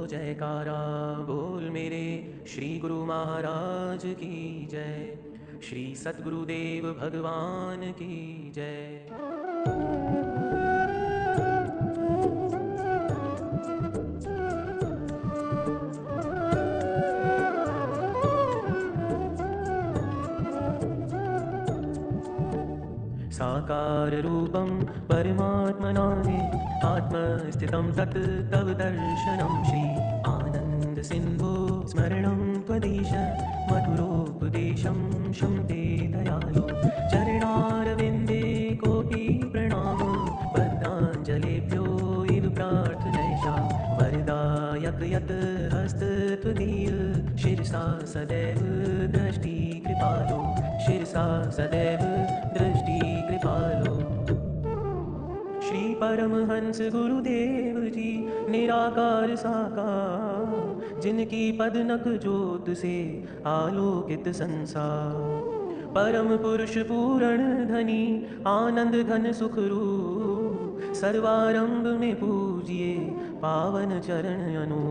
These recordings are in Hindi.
जयकारा बोल मेरे श्री गुरु महाराज की जय। श्री सद्गुरुदेव भगवान की जय। साकार रूपं परमात्मनादे आत्मस्थितं तत् तव दर्शनं श्री आनंद सिंधु स्मरणं त्वदीश मधुरोपदेशं शम्ते दयालो चरणारविन्दे कोटि प्रणामो बद्धाञ्जलिभ्यो इव प्रार्थनैषा वरदायक यत् हस्त त्वदीय शिरसा सदैव दृष्टि कृपालो शिरसा सदैव दृष्टि कृपालो। श्री परमहंस गुरुदेव जी निराकार साकार जिनकी पदनक ज्योत से आलोकित संसार परम पुरुष पूर्ण धनी आनंद घन सुख रूप सर्वारंभ में पूजिए पावन चरण अनु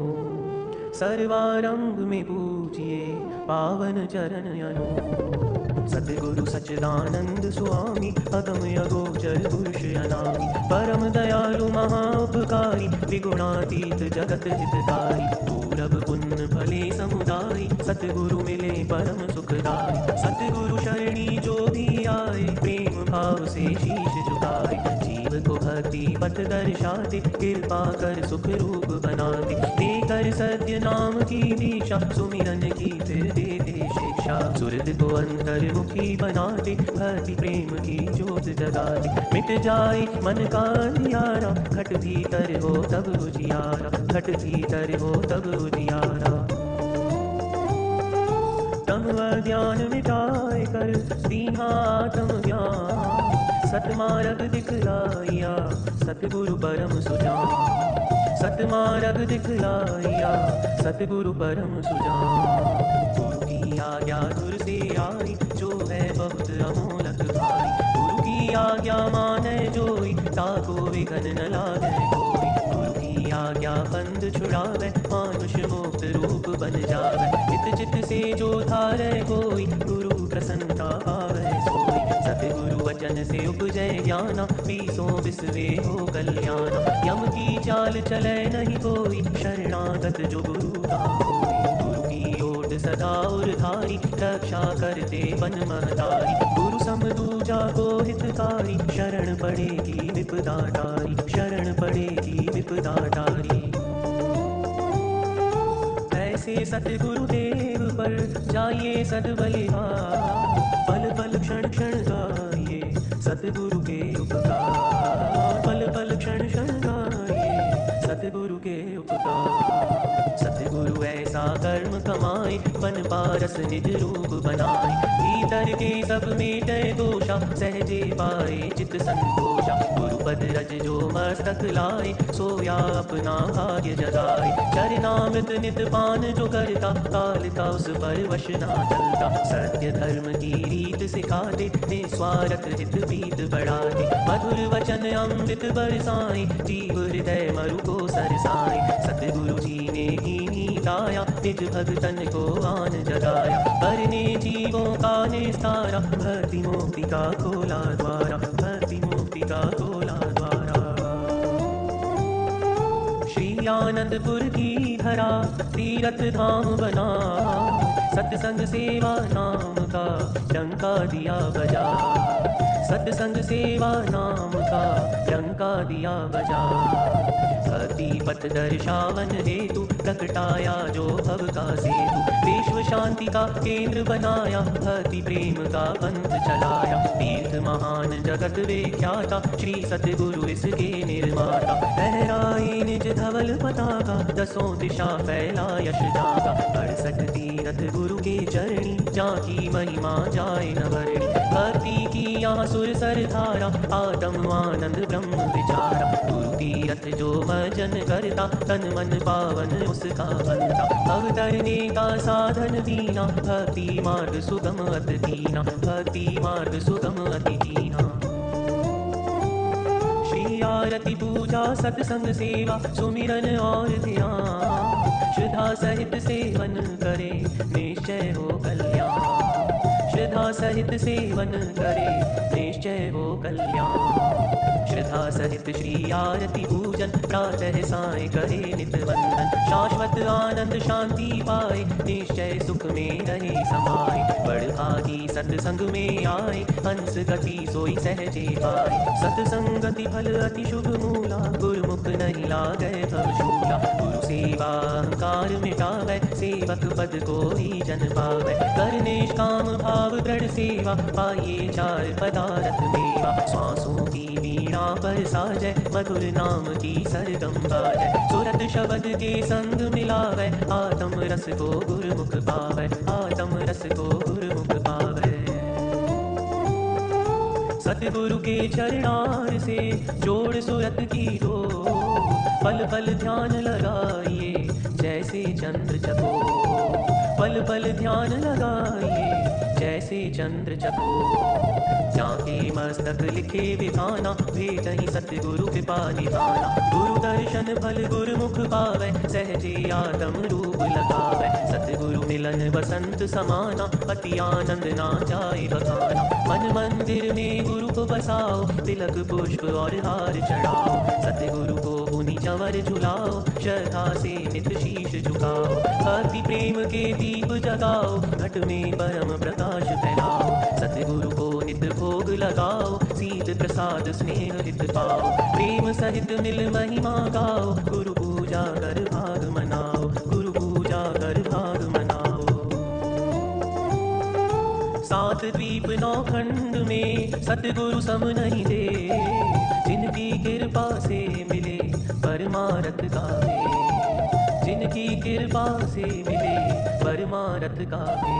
सर्वारंभ में पूजिए पावन चरण अनु। सद्गुरु सच्चिदानंद स्वामी अगम अगोचर पुरुष अनामि परम दयालु महाउपकारी विगुणातीत जगत हितकारी पूरब पुण्य भले समुदाय सतगुरु मिले परम सुखदाई सतगुरु शरणी जो भी आए प्रेम भाव से शीश झुकाए जीव को भक्ति पथ दर्शाते कृपा कर सुख रूप बनाते देकर सत्य नाम की दीक्षा सुमिरन की फिर देते शिक्षा सुरद को अंतर्मुखी बनाते भक्ति प्रेम की ज्योत जगाते मिट जाए मन का अंधियारा घट भीतर हो तब उजियारा घट भीतर हो तब उजियारा। तम अज्ञान मिटाए कर दीन्हा आत्म ज्ञान सतमार्ग दिखलाइया सतगुरु परम सुजान सतमार्ग दिखलाइया सतगुरु परम सुजान। गुरु की आज्ञा दूर से आई जो है बहुत अमोलक भाई गुरु की आज्ञा माने जोई ताको विघन न लागे कोई गुरु की आज्ञा बंद छुड़ावे मानुष मुक्त रूप बन जावे चित चित से जो धारे कोई गुरु प्रसन्नता पावे सोई सतगुरु वचन से उपजय ज्ञाना बीसों बिसवे हो कल्याण यम की चाल चले नहीं कोई शरणागत जो गुरु का होई गुरु की ओट सदा उर्धारी रक्षा करते बन महतारी गुरु समदूजा को हितकारी शरण पड़ेगी विपदा टारी शरण पड़ेगी विपदा टारी। ऐसे सतगुरु देव पर जाइए सद्बलिहार पल पल क्षण क्षण गाइए सतगुरु के उपकार पल पल क्षण क्षण गाइए सतगुरु के उपकार। सतगुरु ऐसा कर्म कमाए बन पारस निज रूप बनाए भीतर के सब मेटे दोषा सहजे पाए चित संतोषा गुरु पद रज जो मस्तक लाए सोया अपना भाग्य जगाए चरणामृत नित पान जो करता काल का उस पर वश ना चलता सत्य धर्म की रीत सिखाते निस्वार्थ हित प्रीत बढ़ाते मधुर वचन अमृत बरसाए जीव हृदय मरु को सरसाए सतगुरु जी ने ही नीताया निज भगतन को आन जगाया करने जीवों का निस्तारा भक्ति मुक्ति का खोला द्वारा भक्ति मुक्ति का खोला द्वारा। श्री आनंदपुर की धरा तीरथ धाम बना सत्संग सेवा नाम का डंका दिया बजा सत्संग सेवा नाम का डंका दिया बजा भक्ति पथ दर्शावन हेतु प्रकटाया जो भव का सेतु विश्व शांति का केंद्र बनाया भक्ति प्रेम का पंथ चलाया तीर्थ महान जगत विख्याता श्री सतगुरु इसके निर्माता लहराए निज धवल पताका दसों दिशा फैला यश जागा 68 तीरथ गुरु के चरणी जाकी महिमा जाए न वर्णी भक्ति की यहाँ सुर सर धारा आत्म आनंद ब्रह्म विचारा गुरु तीरथ जो भजन करता तन मन पावन उसका बनता अवतरने का साधन दीना भक्ति मार्ग सुगम अति दीना भक्ति मार्ग सुगम अति दीना। श्री आरती पूजा सत्संग सेवा सुमिरन और ध्यान सहित सेवन करे निश्चय हो कल्याण। श्रद्धा सहित सेवन करे निश्चय हो कल्याण। श्रद्धा सहित श्री आरती पूजन प्रातः साय करे नित वंदन। शाश्वत आनंद शांति पाए निश्चय सुख में रहे समाये। बड़ भागी सत्संग में आए हंस गति सोई सहजे पाए। सत्संगति फल अति शुभ मूला गुरुमुख नहीं लागे भव शूला। गुरु सेवा अहंकार मिटावे सेवक पद कोई जन पावे। कर निष्काम भाव दृढ़ सेवा पाइए चार पदार्थ मेवा। श्वासों की वीणा पर साजय मधुर नाम की सरगम बाजय। सुरत शब्द के संग मिलावे आत्म रस को गुरुमुख पावे। आत्म रस को गुरुमुख पावे। सतगुरु के चरणार से जोड़ सुरत की डो। पल पल ध्यान लगाइए जैसे चंद्र चकोर। पल पल ध्यान लगाइए जैसे चंद्र चकोर। जाके मस्तक लिखे विधाना भेट ही सतगुरु कृपा निधाना। गुरु दर्शन फल गुरुमुख पावे सहजे आत्म रूप लगावे। सतगुरु मिलन बसंत समाना अति आनंद ना जाए बखाना। मन मंदिर में गुरु को बसाओ तिलक पुष्प और हार चढ़ाओ। सतगुरु को पुनि चंवर झुलाओ श्रद्धा से नित शीश झुकाओ। भक्ति प्रेम के दीप जगाओ घट में परम प्रकाश फैलाओ। सतगुरु को नित भोग लगाओ सीत प्रसाद स्नेह हित पाओ। प्रेम सहित मिल महिमा गाओ गुरु पूजा कर भाग मनाओ। गुरु पूजा कर भाग मनाओ। सात द्वीप नौ खंड में सतगुरु सम नहीं दे। जिनकी कृपा से मिले परमारथ गावे। जिनकी कृपा से मिले परमारथ गावे।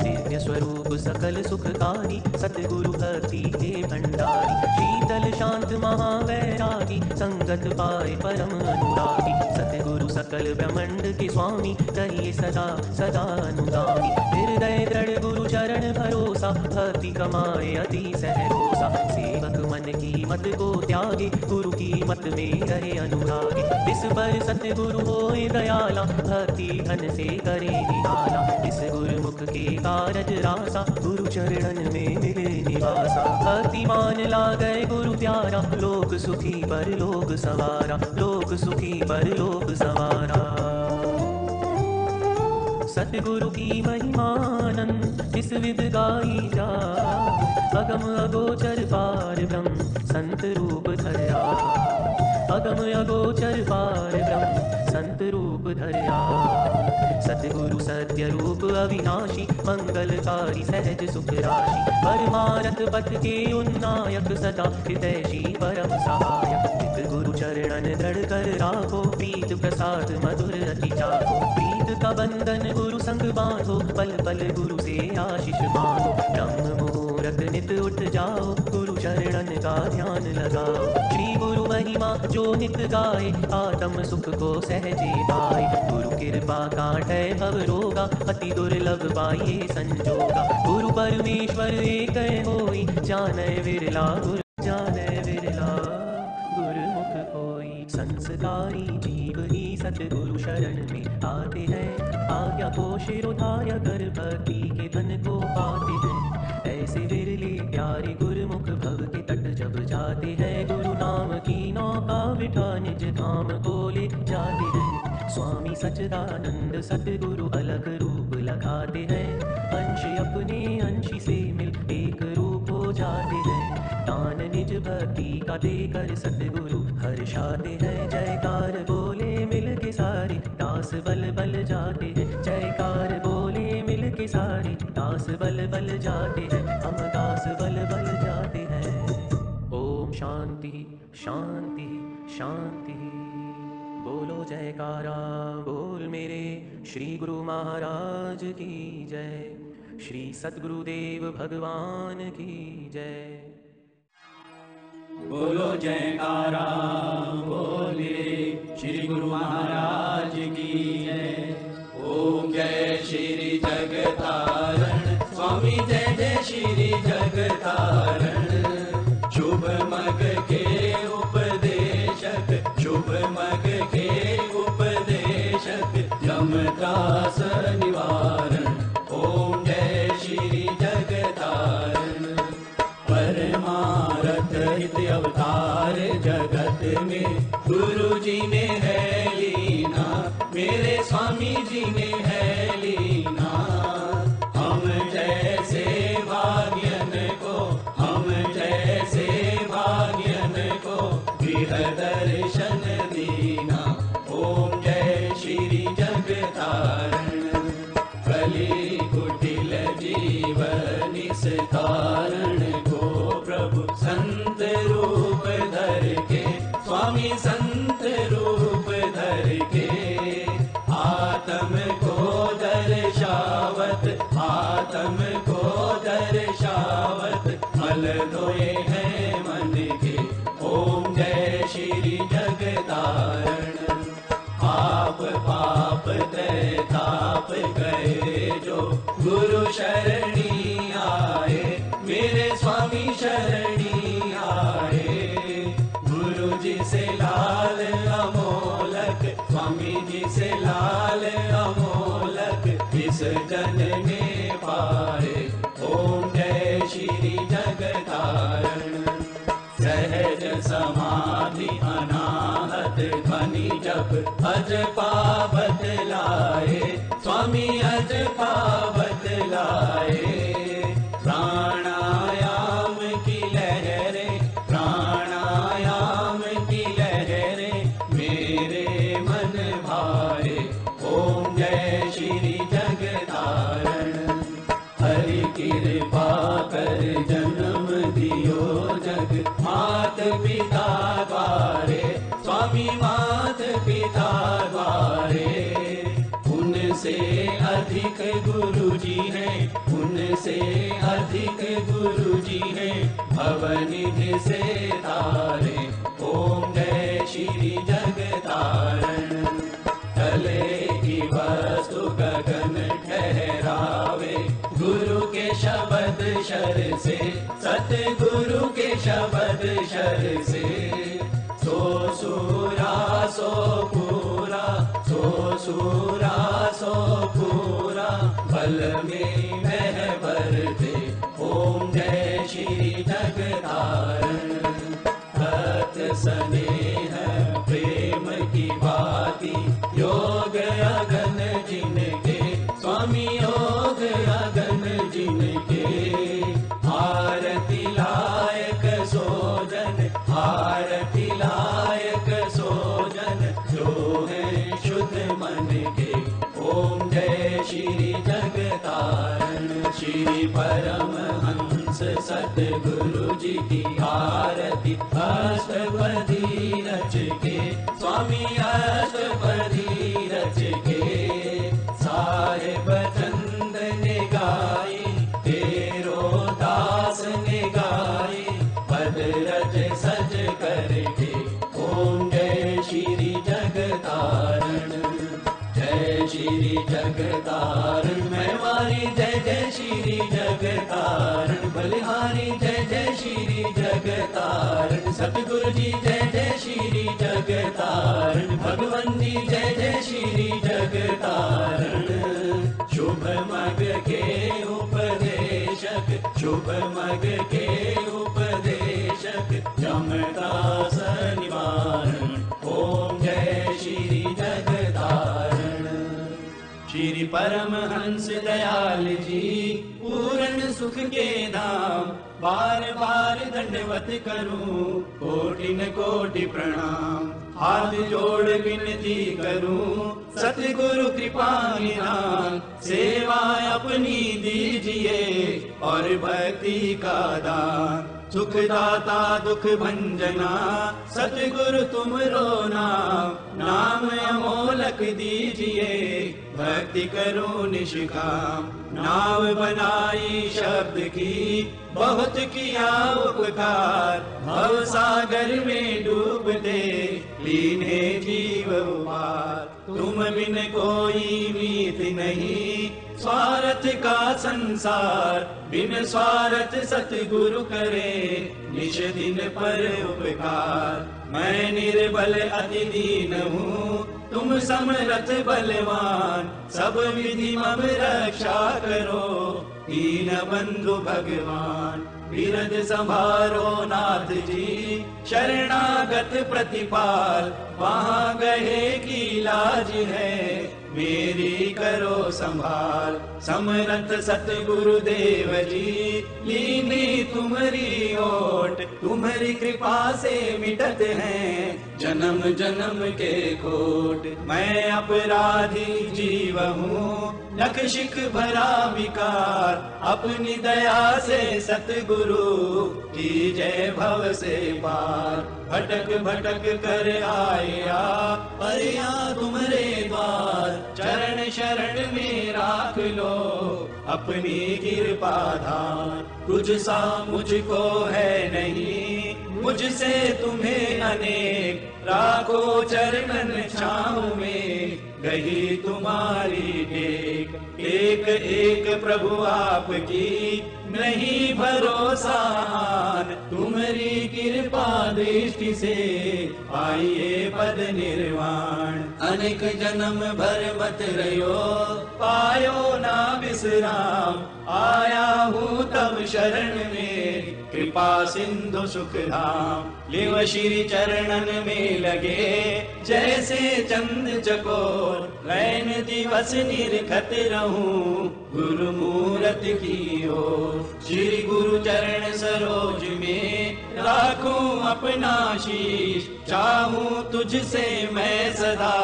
दिव्य स्वरूप सकल सुखकारी सतगुरु भक्ति के भंडारी। शीतल शांत महावैरागी संगत पाए परम अनुरागी। सतगुरु सकल ब्रह्मांड के स्वामी कहिए सदा सदा अनुगामी। हृदय दृढ़ गुरु चरण भरोसा भक्ति कमाए अति सहरोसा। सेवक मन की मत को त्यागे गुरु की मत में रहे अनुरागी। इस पर सतगुरु होए दयाला भक्ति धन से करे निराला। इस गुरुमुख के कारज रासा गुरु चरणन में मिले निवासा। भक्तिमान लागे गुरु प्यारा लोक सुखी पर लोक सवारा। लोक सुखी पर लोक सवारा। सतगुरु की महिमानंद इस विध गाई जा। अगम अगोचर पार ब्रह्म संत रूप धरा। अगम अगोचर पार ब्रह्म संत रूप धरा। सतगुरु सत्य रूप अविनाशी मंगलकारी सहज सुख राशि। परमारथ पथ के उन्नायक सदा हितैषी परम सहायक। चित गुरु चरणन दृढ़ कर राखो प्रीत प्रसाद मधुर अति चाखो। प्रीत का बंधन गुरु संग बांधो पल पल गुरु से आशीष मांगो। ब्रह्म मुहूर्त नित उठ जाओ गुरु चरणन का ध्यान लगाओ। श्री गुरु महिमा जो नित गाए आत्म सुख को सहजे पाए। गुरु कृपा काटे भव रोगा अति दुर्लभ पाइए संजोगा। गुरु परमेश्वर एक होई जाने विरला गुरु जाने विरला गुरुमुख कोई। संस्कारी जीव ही सतगुरु शरण में आते हैं। आज्ञा को शिरोधार्य कर भक्ति के धन को पाते हैं। ऐसे विरले प्यारे गुरुमुख भव के तट जब जाते हैं। गुरु नाम की नौका बिठा निज धाम को ले जाते हैं। स्वामी सच्चिदानंद सतगुरु अलग रूप लगाते हैं। अंश अपने अंशी से मिल एक रूप हो जाते हैं। दान निज भक्ति का देकर सतगुरु हर्षाते हैं। जयकार बोले मिल के सारे दास बल बल जाते हैं। जयकार बोले मिल के सारे दास बल बल जाते हैं। हम दास बल बल जाते हैं। ओम शांति शांति शांति। बोलो जयकारा बोल मेरे श्री गुरु महाराज की जय। श्री सद्गुरुदेव भगवान की जय। बोलो जयकारा बोल मेरे श्री गुरु महाराज की जय। ओम जय श्री जगतारण स्वामी जय जय श्री जगतारण। शुभ मग के उपदेशक शुभ मग के उपदेशक हम त्रास निवारण। ओम जय श्री जगतारण। परमारथ हित अवतार जगत में गुरु जी ने है लीना, मेरे स्वामी जी ने है लीना। हम जैसे भाग्यन को, हम जैसे भाग्यन को गृह दर्शन दीना। ओम जय श्री जगतारण। कली कुटिल जीवन निस्तारण को प्रभु संत रूप धर के, स्वामी संत रूप धर के आत्म को दर्शावत, आत्म को दर्शावत मल धोए हैं मन के। ओम जय श्री जगतारण। आप पाप त्रैताप गए जो गुरु शरणी आए, मेरे स्वामी शरणी आए। गुरु जी से लाल अमोलक, स्वामी जी से लाल अमोलक इस जन में पाए। ओम जय श्री जगतारण। सहज समाधि अनाहत ध्वनि जप अज पावत लाए, स्वामी अज पावत लाए। प्राणायाम की लहरें, प्राणायाम की लहरें मेरे मन भाए। ओम जय श्री जगतारण। हरि कृपा कर जन्म दियो जग मात पिता द्वारे, स्वामी मात पिता द्वारे। उनसे अधिक गुरु जी हैं, उनसे अधिक गुरु जी हैं भवनिधि से तारे। ओम जय श्री जगतारण। तले की वस्तु गगन ठहरावे, गुरु के शब्द शर से, सतगुरु के शब्द शर से। सो सूरा सो पूरा, सो सूरा सो पूरा बल में महबर थे। ओम जय श्री जगतारण। भक्त स्नेह प्रेम की बाती योग अगन जिनके, स्वामी योग अगन जिनके। आरती लायक सोजन, आरती लायक सोजन जो है शुद्ध मन के। ओम जय श्री जगतारण। श्री परमहंस सतगुरु जी की आरती अष्टपदी रच के, स्वामी अष्टपदी रच के। साहेब चंद ने गाई, तेरो दास ने गाई पद रज सज करके। ओम जय श्री जगतारण। जय श्री जगतारण। मैवारी जय जय श्री जगतारण। बलिहारी जय जय श्री जगतारण। सतगुरु जी जय जय श्री जगतारण। भगवान जी जय जय श्री जगतारण। शुभ मग के उपदेशक, शुभ मग के उपदेशक जमदास निवारण। ओम जय श्री जगतारण। श्री परमहंस दयाल जी पूर्ण सुख के धाम, बार बार दंडवत करूं कोटिन कोटि प्रणाम। हाथ जोड़ विनती करूं सतगुरु कृपा निधान। सेवा अपनी दीजिए और भक्ति का दान। सुखदाता दुख भंजना सतगुरु तुमरो नाम। नाम अमोलक दीजिए भक्ति करूं निष्काम। नाव बनाई शब्द की बहुत किया उपकार। भव सागर में डूबते लीने जीव पार। तुम बिन कोई मीत नहीं स्वार्थ का संसार। बिन स्वार्थ सतगुरु करे निश दिन पर उपकार। मैं निर्बल अति दीन हूँ तुम समर्थ बलवान, सब विधि मम रक्षा करो, दीन बंधु भगवान। बिरद संभारो नाथ जी, शरणागत प्रतिपाल, वहाँ गए की लाज है, मेरी करो संभाल। समरथ सतगुरुदेव जी, लीनी तुम्हारी ओट, तुम्हारी कृपा से मिटत हैं जन्म जन्म के खोट। मैं अपराधी जीव हूँ, नख शिख भरा विकार, अपनी दया से सतगुरु की जय भव से पार। भटक भटक कर आया परिया तुम्हारे द्वार, चरण शरण में राख लो अपनी कृपा धार। तुझ सा मुझको है नहीं, मुझसे तुम्हें अनेक, राखो चरणन छाँव में गही तुम्हारी टेक। एक एक प्रभु आपकी नहीं भरोसा, तुम्हारी कृपा दृष्टि से आइए पद निर्वाण। अनेक जन्म भर मत रहो, पायो ना विश्राम, आया हूँ तब शरण में कृपा सिंधु सुख धाम। लिव श्री चरणन में लगे जैसे चंद चकोर, रैन दिवस निरखत रहूं गुरु मूरत की ओर। श्री गुरु चरण सरोज में राखूं अपना शीश, चाहूं तुझसे मैं सदा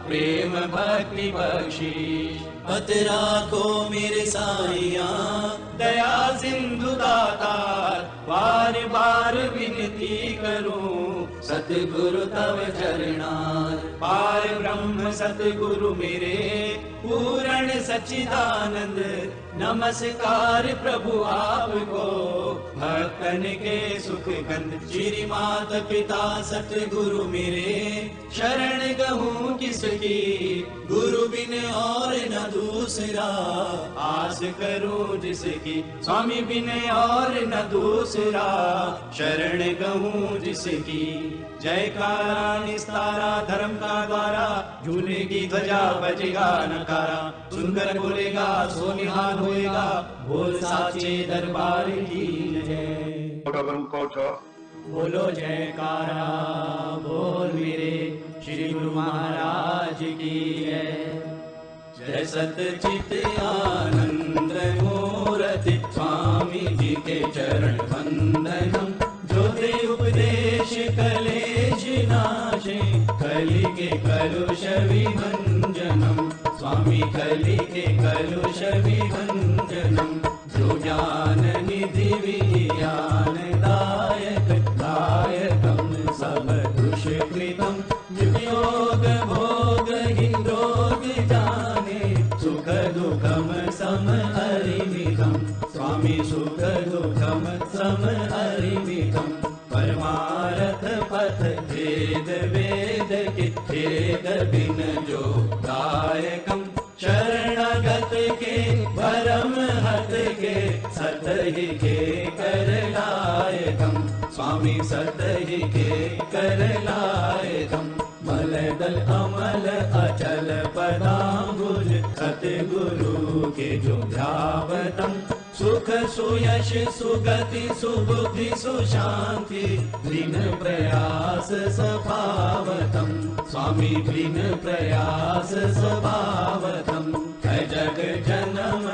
प्रेम भक्ति बख्शीश। पत राखो मेरे साइया दया सिंधु दातार, बार बार विनती करूं सतगुरु तव चरणार। पार ब्रह्म सतगुरु मेरे पूर्ण सच्चिदानंद, नमस्कार प्रभु आपको भक्तन के सुख कंद। श्री मात पिता सतगुरु मेरे शरण गहूँ किसकी, गुरु बिन और न दूसरा आस करूं जिसकी। स्वामी बिन और न दूसरा शरण गहूँ जिसकी। जयकारा निस्तारा धर्म का द्वारा, झूलेगी ध्वजा बजेगा नकारा। सुनकर बोलेगा सो निहाल होएगा, बोल साचे दरबार की जय। बोलो जयकारा बोल मेरे श्री गुरु महाराज की जय। जय सतचित आनंद मूर्ति स्वामी जी के चरण वंदनम। जो दे उपदेश कलेश नाशे, कलि के कलुष विभंजनम। स्वामी कलि के कलुष विभंजनम। जो ज्ञान निधि विज्ञान दायक, दायकम सब दुष्कृतम। योग भोग हिंद्रोग जाने, सुख दुखम सम हरिमितम। स्वामी सुख दुखम सम हरिमितम। परमारथ पथ भेद वेद के, भेद बिन जो दायकम। शरणागत के भरम हत के, सतहि के कर लायकम। स्वामी सतहि के कर लायकम। मल दल अमल अचल पदाम्बुज, सतगुरु के जो ध्यावतम। सुख सुयश सुगति सुबुद्धि सुशांति, दृढ़ प्रयास स्वभावतम। स्वामी दृढ़ प्रयास स्वभावतम। है जग जन्म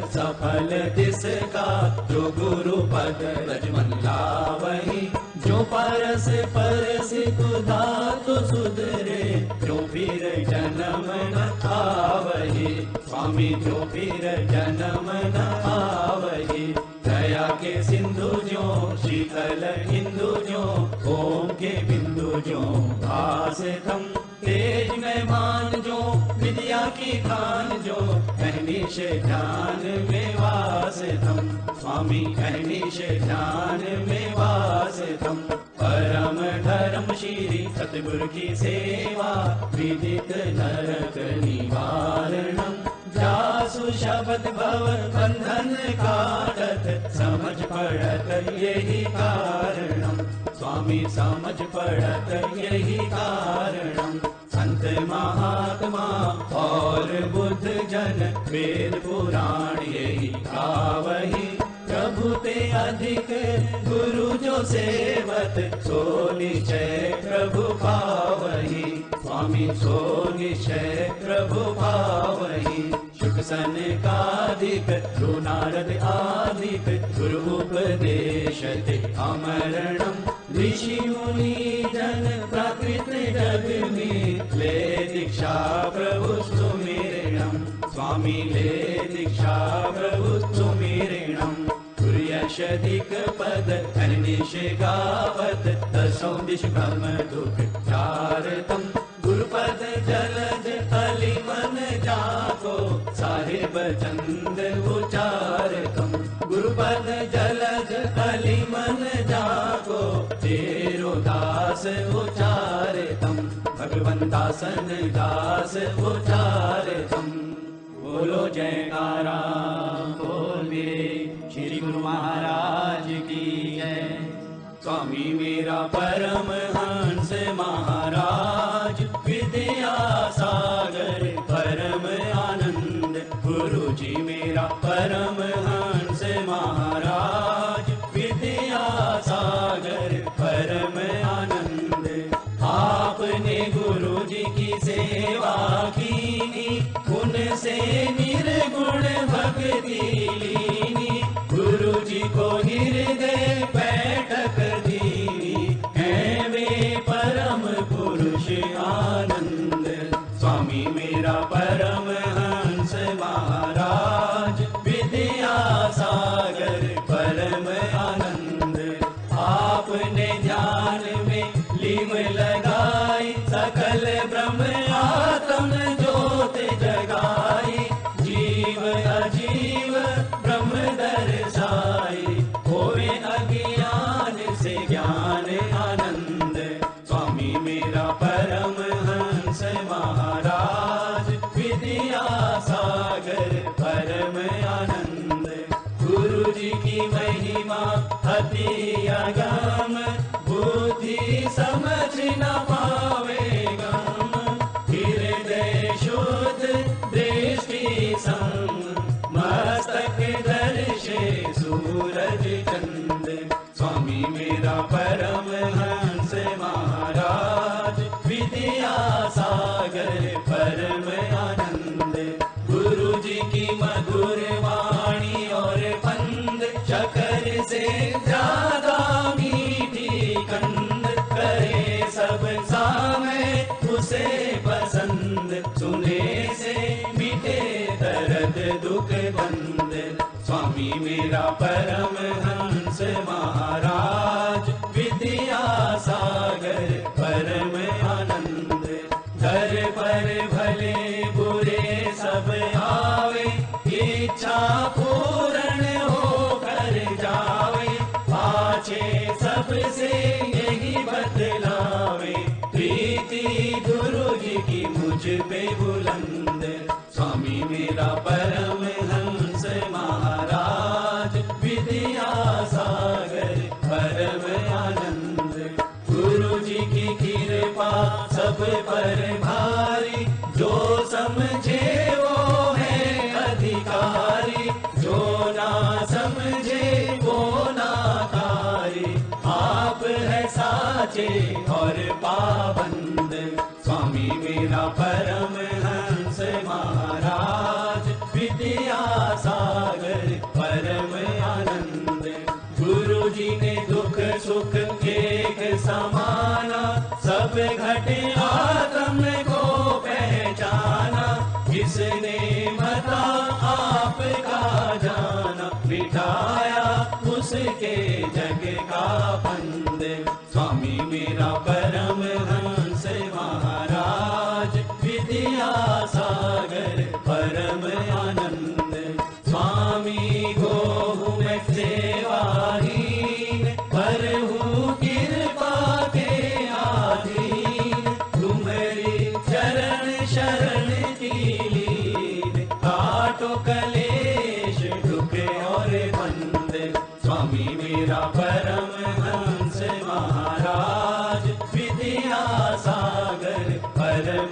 सफल तिसका, जो गुरु पद रजमन लावही। जो परस परस कुधातु सुधरे, जो फिर जन्म न आवही। स्वामी जो फिर जन्म न आवही। दया के सिंधु जो शीतल हिंदू जो, ओम के बिंदु जो भासतम। तेज में मान जो विद्या की खान जो, कहनीश ध्यान में वासतम। स्वामी कहनीश ध्यान में वासतम। परम धर्म श्री सतगुरु की सेवा, विदित नरक निवारणम। जासु शब्द भव बंधन काटत, समझ पड़त यही कारणम। स्वामी समझ पड़त यही कारणम। संत संत महात्मा और बुद्ध जन वेद पुराण यही गावही। प्रभु ते अधिक गुरु जो सेवत, सो निश्चय प्रभु पावही। स्वामी सो निश्चय प्रभु पावही। शुक सनकादिक ध्रुव नारद आदिक, गुरु उपदेशते अमरणम्। ऋषि मुनि जन प्राकृत जग में, ले दीक्षा प्रभु सुमिरणम्। स्वामी ले दीक्षा प्रभु सुमिरणम्। यशधिक पद अनिश गावत, दसों दिश ब्रह्म दुख चारतम। गुरुपद जलज अली मन जाको, साहिब चंद उचारतम। गुरुपद जलज अली मन जाको, तेरो दास उचारतम। भगवंत दासन दास उचारतम। बोलो जयकारा बोल मेरे श्री गुरु महाराज की जय। स्वामी मेरा परमहंस महाराज, विद्या सागर परम आनंद। गुरु जी मेरा परमहंस महाराज, विद्या सागर परम आनंद। आपने गुरु जी की सेवा कीनी, उनसे निर्गुण भक्ति लीनी। गुरु जी को हृदय बैठक दीनी, है वे परम पुरुष आनंद। स्वामी मेरा परमहंस महाराज, विद्या सागर परम आनंद। आपने ध्यान में लीन लगाई, सकल ब्रह्म आत्म ज्योत जगाई। जीव अजीव ब्रह्म दर्शाई, होवे अज्ञान से ज्ञान आनंद। स्वामी मेरा परमहंस महाराज, विद्या सागर परम आनंद। गुरु जी की महिमा अति अगम, बुद्धि समझ न पावे गम। हृदय शुद्ध दृष्टि सम, मस्तक दर्शे सूरज चंद। स्वामी मेरा परमहंस महाराज, विद्या सागर परम आनंद। गुरु जी की मधुर वाणी और पंद, शकर से ज्यादा मीठी कंद। करे सब सामे उसे पसंद, सुने से मिटे दर्द दुख बंद। स्वामी मेरा परमहंस महाराज, विद्या सागर परम आनंद। घर पर भले बुरे सब आवे, इच्छा पूर्ण हो कर जावे। पाछे सबसे यही बतलावे, प्रीति गुरु जी की मुझ पे बुलंद। स्वामी मेरा परमहंस महाराज, विद्या सागर परम आनंद। गुरु जी की कृपा सब पर भारी, जो समझे वो है अधिकारी। जो ना समझे वो नाकारी, आप है साचे और पाबंद। स्वामी मेरा परमहंस महाराज, विद्या सागर परम आनंद। गुरु जी ने दुख सुख एक समाना, सब घटे आत्म को पहचाना। जिसने मता आपका जाना, मिटाया उसके जग का बंद। स्वामी मेरा परमहंस महाराज, विद्या सागर परम आनंद। स्वामी को हूँ मैं सेवाहीन, पर हूँ कृपा के आधीन। तुम्हारी चरण शरण की लीन, काटो कलेश दुख और बंद। स्वामी मेरा परमहंस महाराज, विद्या सागर परम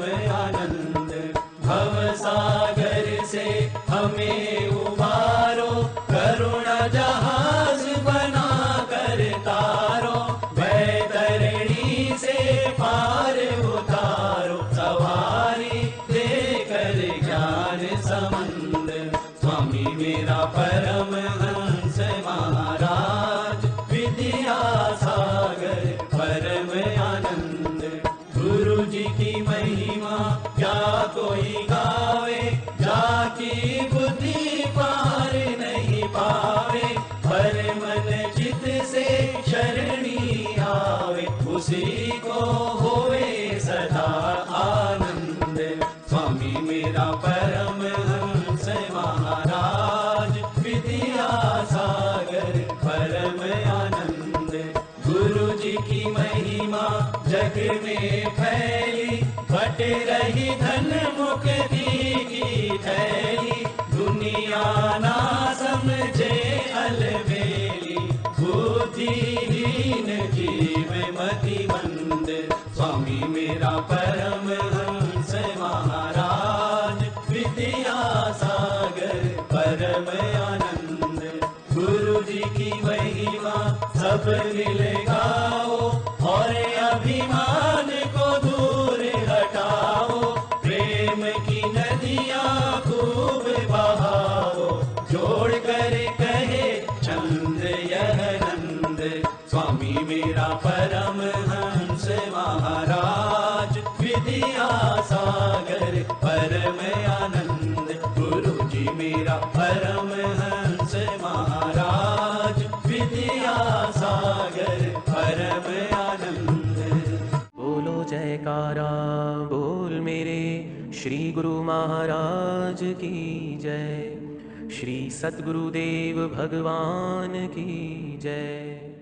मंद। स्वामी मेरा परमहंस महाराज, विद्या सागर परम आनंद। गुरु जी की महिमा क्या कोई गावे, जाकी बुद्धि पार नहीं पावे। पर मन चित से शरणी आवे, उसी को होवे सदा आनंद। स्वामी मेरा परमहंस महाराज, विद्या सागर परम आनंद। गुरु जी की महिमा जग में फैली, बट रही धन मुक्ति की थैली। दुनिया ना समझे अलबेली, बुद्धिहीन जीव मतिमंद। स्वामी मेरा परमहंस महाराज, विद्या सागर परम आनंद। गुरु जी की महिमा सब मिल गाओ, और अभिमान को दूर हटाओ। प्रेम की नदियाँ खूब बहाओ, जोड़ कर कहे चंद यह नंद। स्वामी मेरा परमहंस महाराज, विद्या सागर परम आनंद। गुरु जी मेरा परमहंस महाराज, विद्या सागर परम आनंद। बोलो जयकारा बोल मेरे श्री गुरु महाराज की जय। श्री सद्गुरुदेव भगवान की जय।